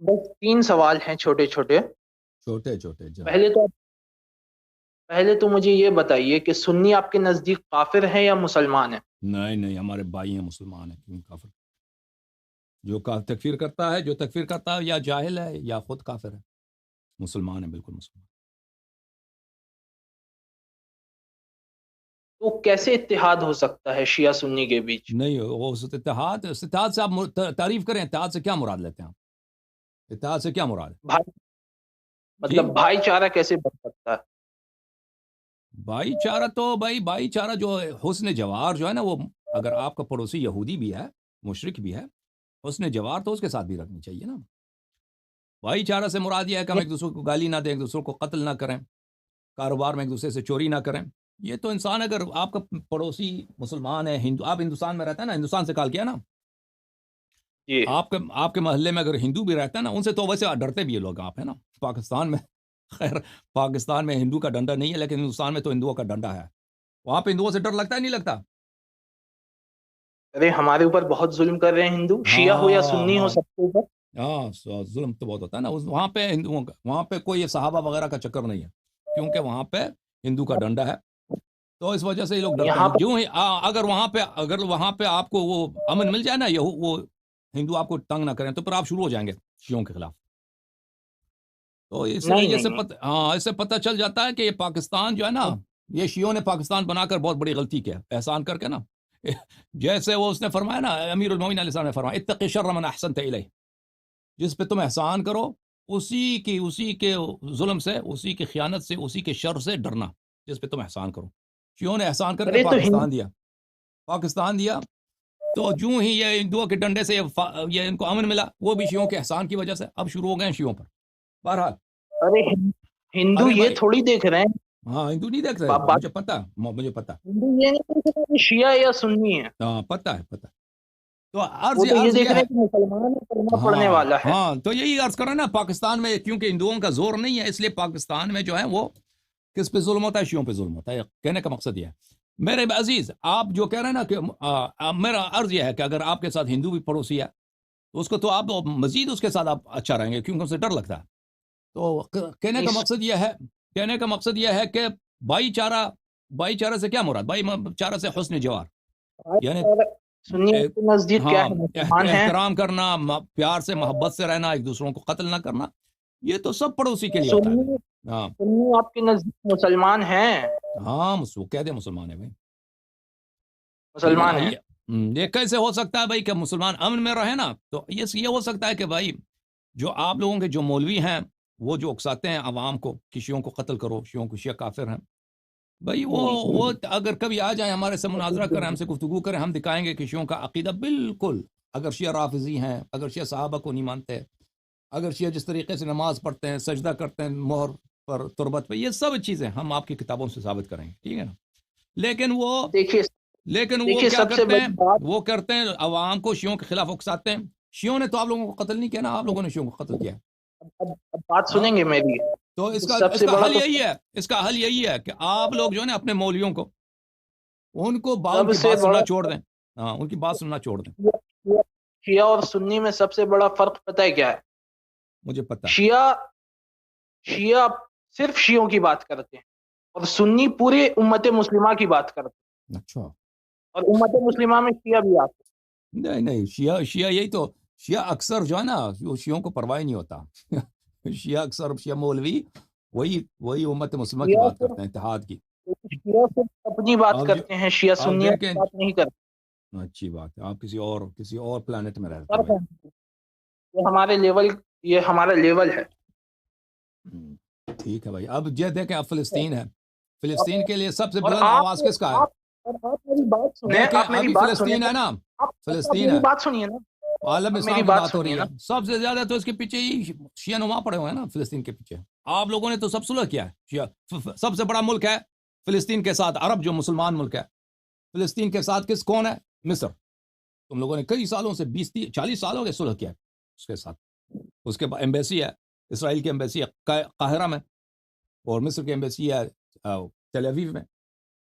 بس 3 سوال ہیں چھوٹے چھوٹے. چھوٹے چھوٹے جا. پہلے تو مجھے یہ بتائیے کہ سنی آپ کے نزدیک کافر ہیں یا مسلمان ہیں؟ نہیں نہیں، ہمارے بھائی ہیں، مسلمان ہیں، کیوں کافر؟ جو تکفیر کرتا ہے، جو تکفیر کرتا ہے یا جاہل ہے یا خود کافر ہے. مسلمان ہے، بالکل مسلمان. تو کیسے اتحاد ہو سکتا ہے شیعہ سنی کے بیچ؟ نہیں، وہ اتحاد سے آپ تعریف کریں. اتحاد سے کیا مراد لیتے ہیں آپ؟ اتحاد سے کیا مراد ہے؟ بھائی جی، مطلب بھائی چارہ کیسے بن سکتا ہے؟ بھائی چارہ تو بھائی چارہ جو حسن جوار جو ہے نا، وہ اگر آپ کا پڑوسی یہودی بھی ہے، مشرک بھی ہے، حسن جوار تو اس کے ساتھ بھی رکھنی چاہیے نا. بھائی چارہ سے مراد یہ ہے کہ ہم ایک دوسرے کو گالی نہ دیں، ایک دوسرے کو قتل نہ کریں، کاروبار میں ایک دوسرے سے چوری نہ کریں. یہ تو انسان، اگر آپ کا پڑوسی مسلمان ہے، آپ ہندوستان میں رہتا ہے نا، ہندوستان سے کال کیا نا، جی آپ کے محلے میں اگر ہندو بھی رہتا ہے نا، ان سے تو ویسے ڈرتے بھی یہ لوگ آپ ہیں نا. پاکستان میں خیر، پاکستان میں ہندو کا ڈنڈا نہیں ہے، لیکن ہندوستان میں تو ہندوؤں کا ڈنڈا ہے. وہاں پہ ہندوؤں سے ڈر لگتا ہے نہیں لگتا؟ ارے ہمارے اوپر بہت ظلم کر رہے ہیں ہندو، شیعہ ہو یا ہاں سنی ہو، ہاں سب کے اوپر. ہاں، ظلم تو بہت ہوتا ہے نا وہاں پہ ہندوؤں کا. وہاں پہ کوئی صحابہ وغیرہ کا چکر نہیں ہے، کیونکہ وہاں پہ ہندو کا ڈنڈا ہے. تو اس وجہ سے یہ لوگ ڈرتے یہاں ہیں. پر جو ہی اگر وہاں پہ آپ کو وہ امن مل جائے نا، وہ ہندو آپ کو تنگ نہ کریں، تو پھر آپ شروع ہو جائیں گے شیعوں کے خلاف. تو اس نہیں یہ سے نہیں اس سے پتہ چل جاتا ہے کہ یہ پاکستان جو ہے نا، یہ شیعوں نے پاکستان بنا کر بہت بڑی غلطی کیا، احسان کر کے نا. جیسے وہ اس نے فرمایا نا، امیر المومنین علیہ السلام نے فرمایا، اتقی شر من احسنت الیہ. جس پہ تم احسان کرو، اسی کے ظلم سے، اسی کی خیانت سے، اسی کے شر سے ڈرنا، جس پہ تم احسان کرو. شیعوں نے احسان کر کے ارے تو پاکستان دیا. تو جو ہی یہ ہندوؤں کے ڈنڈے سے یہ ان کو امن ملا، وہ بھی شیعوں کے احسان کی وجہ سے اب شروع ہو گئے ہیں شیعوں پر. بہرحال، ارے ہندو ارے یہ بھائی، تھوڑی دیکھ رہے ہیں. ہاں، ہندو نہیں دیکھ رہے، بات مجھے پتا. ہندو یہ نہیں دیکھ رہے کہ شیعہ یا سنی ہے. ہاں، پتا ہے. تو وہ تو یہ عرض یہ دیکھ رہے ہے. ہیں کہ مسلمان ہے، کلمہ پڑھنے ہاں والا ہے. ہاں، تو یہی عرض کریں نا، پاکستان میں کیونکہ ہندوؤں کا زور نہیں ہے، اس لیے پاکستان میں جو ہے وہ کس پہ ظلم ہوتا ہے؟ شیعوں پہ ظلم ہوتا ہے. کہنے کا مقصد یہ ہے میرے عزیز، آپ جو کہہ رہے ہیں نا کہ میرا عرض یہ ہے کہ اگر آپ کے ساتھ ہندو بھی پڑوسی ہے، تو اس کو تو آپ مزید اس کے ساتھ آپ اچھا رہیں گے، کیونکہ اسے ڈر لگتا ہے. تو کہنے کا مقصد یہ ہے کہ بھائی چارہ سے کیا مراد؟ بھائی چارہ سے حسن جوار، یعنی سنی کے نزدیک کیا ہاں، ہے؟ مسلمان ہیں. احترام کرنا، پیار سے محبت سے رہنا، ایک دوسروں کو قتل نہ کرنا. یہ تو سب پڑوسی کے لیے ہوتا ہے سنی بھائی. ہاں سنی آپ کے نزدیک مسلمان ہیں؟ ہاں، وہ کہہ دے مسلمان ہے بھائی. ٹھیک ہے نا. مسلمان ہیں. یہ کیسے ہو سکتا ہے بھائی کہ مسلمان امن میں رہے نا؟ تو یہ ہو سکتا ہے کہ بھائی، جو آپ لوگوں کے جو مولوی ہیں، وہ جو اکساتے ہیں عوام کو کہ شیعوں کو قتل کرو، شیعوں کو شیعہ کافر ہیں، بھائی وہ اگر کبھی آ جائیں ہمارے سے مناظرہ کریں، ہم سے گفتگو کریں، ہم دکھائیں گے کہ شیعوں کا عقیدہ بالکل، اگر شیعہ رافضی ہیں، اگر شیعہ صحابہ کو نہیں مانتے، اگر شیعہ جس طریقے سے نماز پڑھتے ہیں، سجدہ کرتے ہیں مہر پر، تربت پہ، یہ سب چیزیں ہم آپ کی کتابوں سے ثابت کریں گے. ٹھیک ہے نا. لیکن دیکھیے وہ دیکھیے کیا سب سے کرتے ہیں؟ بڑی بات. وہ کرتے ہیں عوام کو شیعوں کے خلاف اکساتے ہیں. شیعوں نے تو آپ لوگوں کو قتل نہیں کیا نا، آپ لوگوں نے شیعوں کو قتل کیا. اب بات ہاں، سنیں گے میری. تو سب اس سے کا بڑا حل تو یہی ہے، کہ آپ لوگ جو ہے نا اپنے مولویوں کو، ان سب کی سے بات بڑا سننا چھوڑ دیں. ہاں، ان کی بات سننا چھوڑ دیں. شیعہ اور سنی میں سب سے بڑا فرق پتہ ہے کیا ہے؟ مجھے پتا. شیعہ صرف شیعوں کی بات کرتے ہیں، اور سنی پورے امت مسلمہ کی بات کرتے ہیں، اچھا. اور امت مسلمہ میں شیعہ بھی آتے نہیں، شیعہ یہی تو، شیعہ اکثر جو ہے نا، وہ شیعوں کو پرواہ نہیں ہوتا. شیعہ اکثر، شیعہ مولوی وہی امت مسلمہ کی شیعہ بات کرتے ہیں، صرف اتحاد کی. شیعہ صرف اپنی بات اب کرتے ہیں، شیعہ اب سنیوں کی دیکھیں، بات نہیں کرتے. اچھی بات ہے، آپ کسی اور پلانٹ میں رہتے ہیں فرق بھائی. ہے. یہ ہمارا لیول ہے. ٹھیک ہے بھائی. اب یہ دیکھیں، اب فلسطین ہے. فلسطین کے لیے سب سے اور بلند آپ آواز کس کا ہے؟ آپ اور آپ میری بات سنیں، دیکھیں، آپ میری ابھی بات سنیں. فلسطین ہے نا، آپ فلسطین میری ہے، بات سنیے نا. عالم آپ میری اسلام کی بات بات ہو سنیے رہی نا. ہے. سب سے زیادہ تو اس کے پیچھے ہی شیعہ نما پڑے ہوئے ہیں نا، فلسطین کے پیچھے. آپ لوگوں نے تو سب صلح کیا ہے. سب سے بڑا ملک ہے فلسطین کے ساتھ عرب، جو مسلمان ملک ہے. فلسطین کے ساتھ کون ہے؟ مصر. تم لوگوں نے کئی سالوں سے 20-40 سال ہو گئے صلح کیا ہے اس کے ساتھ. اس کے ایمبیسی ہے، اسرائیل کی ایمبیسی ہے قاہرہ میں، اور مصر کی ایمبیسی ہے تل اویو میں.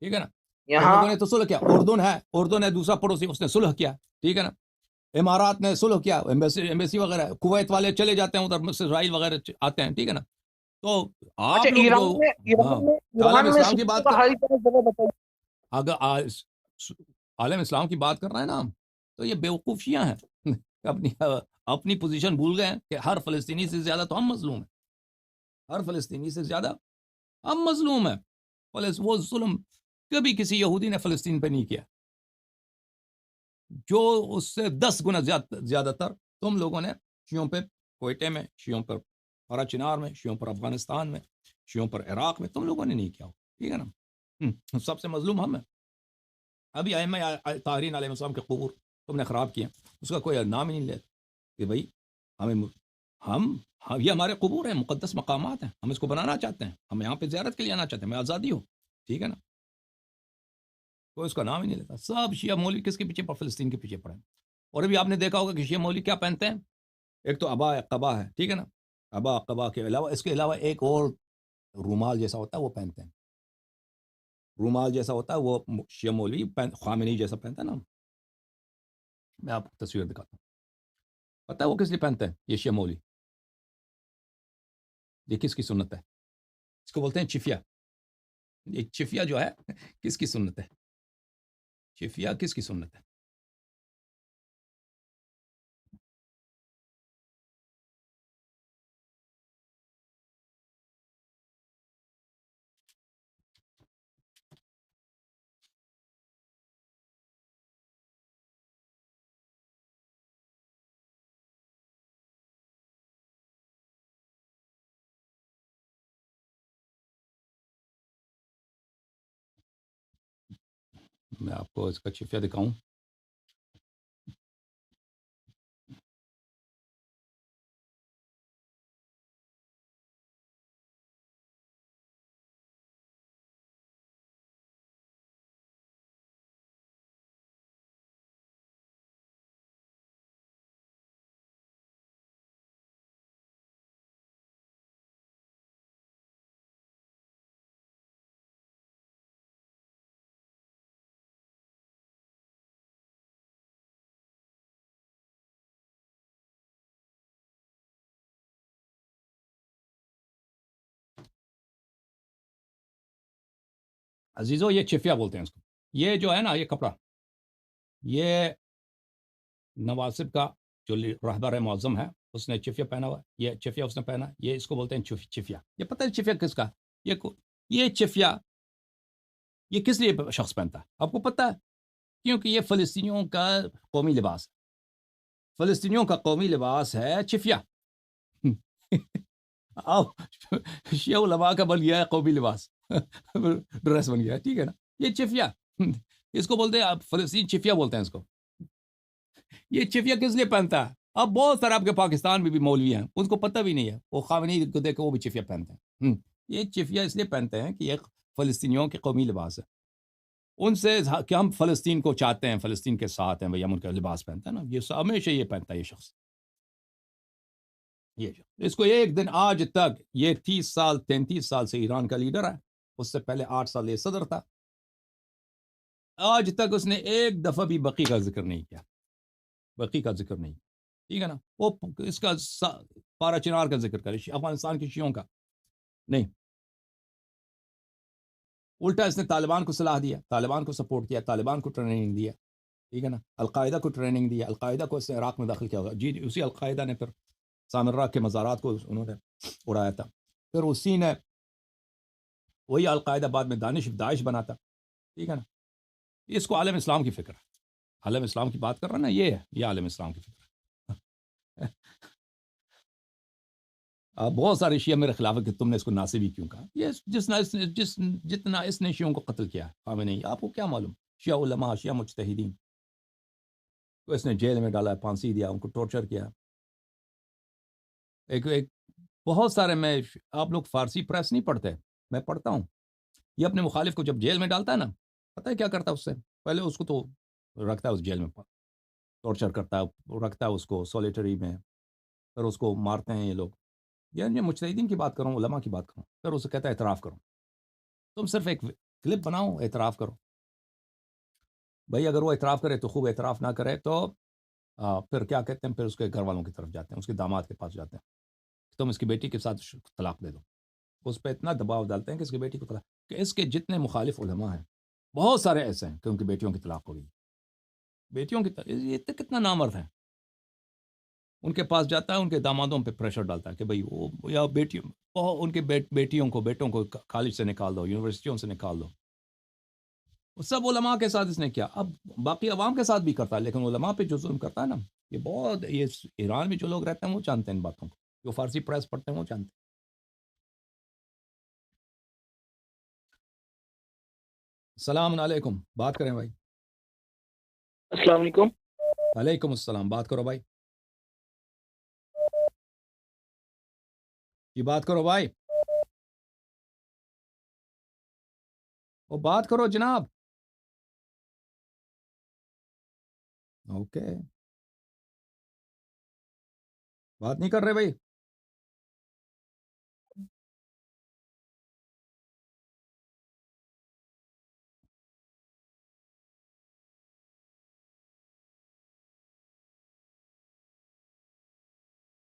ٹھیک ہے نا. تم یہاں لوگوں نے تو صلح کیا. اردن ہے دوسرا پڑوسی، اس نے صلح کیا. ٹھیک ہے نا. امارات نے سلو کیا، ایمبیسی وغیرہ، کویت والے چلے جاتے ہیں ادھر، اسرائیل وغیرہ آتے ہیں، ٹھیک ہے نا. تو اچھا آپ لوگ جو عالم اسلام کی بات کر، اگر عالم اسلام کی بات کر رہے ہیں نا ہم، تو یہ بیوقوف شیعہ ہیں. اپنی پوزیشن بھول گئے ہیں کہ ہر فلسطینی سے زیادہ تو ہم مظلوم ہیں، ہر فلسطینی سے زیادہ ہم مظلوم ہیں. وہ ظلم کبھی کسی یہودی نے فلسطین پہ نہیں کیا، جو اس سے 10 گنا زیادہ تر تم لوگوں نے شیعوں پہ کوئٹے میں، شیعوں پر ہرا چنار میں، شیعوں پر افغانستان میں، شیعوں پر عراق میں تم لوگوں نے نہیں کیا، ٹھیک ہے نا. سب سے مظلوم ہم ہیں. ابھی ائمہ طاہرین علیہ السلام کے قبور تم نے خراب کیے، اس کا کوئی نام ہی نہیں لیتا کہ بھائی ہم یہ ہمارے قبور ہیں، مقدس مقامات ہیں، ہم اس کو بنانا چاہتے ہیں، ہم یہاں پہ زیارت کے لیے آنا چاہتے ہیں، ہمیں آزادی ہو، ٹھیک ہے نا. کوئی اس کا نام ہی نہیں لیتا. سب شیعہ مولوی کس کے پیچھے پڑے؟ فلسطین کے پیچھے پڑے. اور ابھی آپ نے دیکھا ہوگا کہ شیعہ مولوی کیا پہنتے ہیں، ایک تو ابا قبا ہے، ٹھیک ہے نا، ابا قبا کے علاوہ اس کے علاوہ ایک اور رومال جیسا ہوتا ہے وہ پہنتے ہیں، رومال جیسا ہوتا ہے وہ شیعہ مولوی خامنی جیسا پہنتا ہے نا. میں آپ کو تصویر دکھاتا ہوں. پتہ ہے وہ کس لیے پہنتے ہیں یہ شیعہ مولوی؟ یہ کس کی سنت ہے؟ اس کو بولتے ہیں چفیہ. یہ چفیہ جو ہے کس کی سنت ہے؟ چفیہ کس کی سنت ہے؟ میں آپ کو اس کا چفیہ دکھاؤں. عزیزو یہ چفیہ بولتے ہیں اس کو. یہ جو ہے نا یہ کپڑا، یہ نواسب کا جو رہبر معظم ہے اس نے چفیہ پہنا ہوا، یہ چفیہ اس نے پہنا، یہ اس کو بولتے ہیں چفیہ. یہ پتہ ہے چفیہ کس کا؟ یہ چفیہ یہ کس لیے شخص پہنتا ہے آپ کو پتہ ہے؟ کیونکہ یہ فلسطینیوں کا قومی لباس ہے. فلسطینیوں کا قومی لباس ہے چفیہ. شیعہ علماء کا بن گیا ہے قومی لباس، ڈریس بن گیا ہے، ٹھیک ہے نا. یہ چفیہ اس کو بولتے ہیں، آپ فلسطین چفیہ بولتے ہیں اس کو. یہ چفیہ کس لیے پہنتا ہے؟ اب بہت سارے آپ کے پاکستان میں بھی مولوی ہیں ان کو پتہ بھی نہیں ہے، وہ خامنی کو دیکھ کے وہ بھی چفیہ پہنتے ہیں. یہ چفیہ اس لیے پہنتے ہیں کہ یہ فلسطینیوں کے قومی لباس ہے. ان سے کہ ہم فلسطین کو چاہتے ہیں، فلسطین کے ساتھ ہیں، بھئی ہم ان کا لباس پہنتے ہیں نا. یہ ہمیشہ یہ پہنتا ہے یہ شخص. یہ اس کو ایک دن آج تک یہ 33 سال سے ایران کا لیڈر ہے، اس سے پہلے 8 سال یہ صدر تھا. آج تک اس نے ایک دفعہ بھی بقی کا ذکر نہیں کیا، بقی کا ذکر نہیں، ٹھیک ہے نا. وہ اس کا پارا چنار کا ذکر کرے، افغانستان کے شیعوں کا نہیں. الٹا اس نے طالبان کو صلاح دیا، طالبان کو سپورٹ کیا، طالبان کو ٹریننگ دیا، ٹھیک ہے نا. القاعدہ کو ٹریننگ دیا، القاعدہ کو اس نے عراق میں داخل کیا ہوگا. جی اسی القاعدہ نے پھر سامرہ کے مزارات کو انہوں نے اڑایا تھا. پھر اسی نے وہی القاعدہ بعد میں داعش بنا تھا، ٹھیک ہے نا. اس کو عالم اسلام کی فکر ہے، عالم اسلام کی بات کر رہا ہے نا، یہ ہے، یہ عالم اسلام کی فکر ہے. بہت سارے شیعہ میرے خلاف ہے کہ تم نے اس کو ناصبی کیوں کہا. یہ جتنا اس نے شیعوں کو قتل کیا ہمیں نہیں، آپ کو کیا معلوم. شیعہ علماء، شیعہ مجتہدین تو اس نے جیل میں ڈالا، پھانسی دیا، ان کو ٹارچر کیا. ایک بہت سارے، میں آپ لوگ فارسی پریس نہیں پڑھتے، میں پڑھتا ہوں. یہ اپنے مخالف کو جب جیل میں ڈالتا ہے نا، پتہ ہے کیا کرتا ہے اس سے پہلے؟ اس کو تو رکھتا ہے اس جیل میں، ٹارچر کرتا ہے، رکھتا ہے اس کو سولیٹری میں، پھر اس کو مارتے ہیں یہ لوگ. یعنی مجتہدین کی بات کروں، علماء کی بات کروں، پھر اسے کہتا ہے اعتراف کرو. تم صرف ایک کلپ بناؤ، اعتراف کرو. بھائی اگر وہ اعتراف کرے تو خوب، اعتراف نہ کرے تو پھر کیا کہتے ہیں، پھر اس کے گھر والوں کی طرف جاتے ہیں، اس کے داماد کے پاس جاتے ہیں، تم اس کی بیٹی کے ساتھ طلاق دے دو. اس پہ اتنا دباؤ ڈالتے ہیں کہ اس کی بیٹی کو طلاق، کہ اس کے جتنے مخالف علماء ہیں بہت سارے ایسے ہیں کہ ان کی بیٹیوں کی طلاق ہو گئی. بیٹیوں کی یہ کتنا نامرد ہے. ان کے پاس جاتا ہے، ان کے دامادوں پہ پریشر ڈالتا ہے کہ بھئی وہ یا بیٹیوں، ان کے بیٹیوں کو، بیٹوں کو کالج سے نکال دو، یونیورسٹیوں سے نکال دو. سب علماء کے ساتھ اس نے کیا، اب باقی عوام کے ساتھ بھی کرتا ہے، لیکن علماء پہ جو ظلم کرتا ہے نا، یہ بہت، یہ ایران میں جو لوگ رہتے ہیں وہ جانتے ہیں ان باتوں کو، جو فارسی پریس پڑھتے ہیں وہ جانتے ہیں. السلام علیکم، بات کریں بھائی. السلام علیکم. وعلیکم السلام، بات کرو بھائی. یہ بات کرو بھائی، وہ بات کرو جناب. اوکے، بات نہیں کر رہے بھائی.